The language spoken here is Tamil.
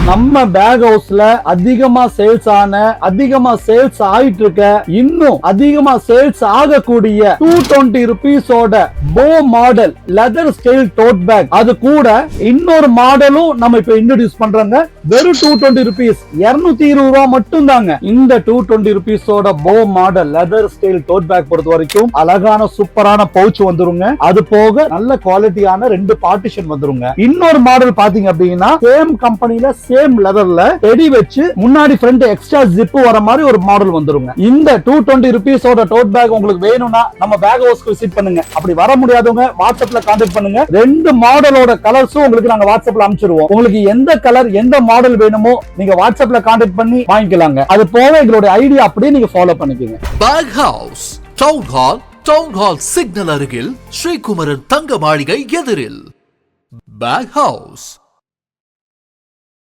நம்ம பேக் ஹவுஸ்ல அதிகமா சேல்ஸ் ஆயிட்டு இருக்க, இன்னும் அதிகமா சேல்ஸ் ஆகக்கூடிய 220 rupees-ஓட போ மாடல் லெதர் ஸ்டைல் டோட் பேக், அது கூட இன்னொரு மாடலும் நம்ம இப்ப இன்ட்ரோடியூஸ் பண்றாங்க. வெறும் 220 rupees, 220 ரூபாய் மட்டும் தாங்க. இந்த 220 rupees-ஓட போ மாடல் லெதர் ஸ்டைல் டோட் பேக் பொறுத்த வரைக்கும் அழகான சூப்பரான பவுச் வந்துருங்க. அது போக நல்ல குவாலிட்டியான 2 பார்ட்டிஷன் வந்துருங்க. இன்னொரு மாடல் பாத்தீங்க அப்படின்னா சேம் கம்பெனில சேம் லெதர்ல டெடி வச்சு முன்னாடி ஃப்ரண்ட் எக்ஸ்ட்ரா ஜிப் வர மாதிரி ஒரு மாடல் வந்துருங்க. இந்த 220 rupees-ஓட டோட் பேக் உங்களுக்கு வேணும்னா நம்ம பேக் ஹவுஸ்க்கு விசிட் பண்ணுங்க. அப்படி வர முடியாதவங்க வாட்ஸ்அப்ல கான்டாக்ட் பண்ணுங்க. 2 மாடலோட கலர்ஸும் உங்களுக்கு நாங்க வாட்ஸ்அப்ல அனுப்பிச்சிடுவோம். உங்களுக்கு எந்த கலர் எந்த மாடல் வேணுமோ நீங்க வாட்ஸ்அப்ல கான்டாக்ட் பண்ணி வாங்கிக்கலாங்க. அது போக எங்களோட ஐடியா அப்படியே நீங்க ஃபாலோ பண்ணிக்கங்க. Bake house town hall signal அருகில் ஸ்ரீகுமரன் தங்க மாளிகை எதிரில். Bake house.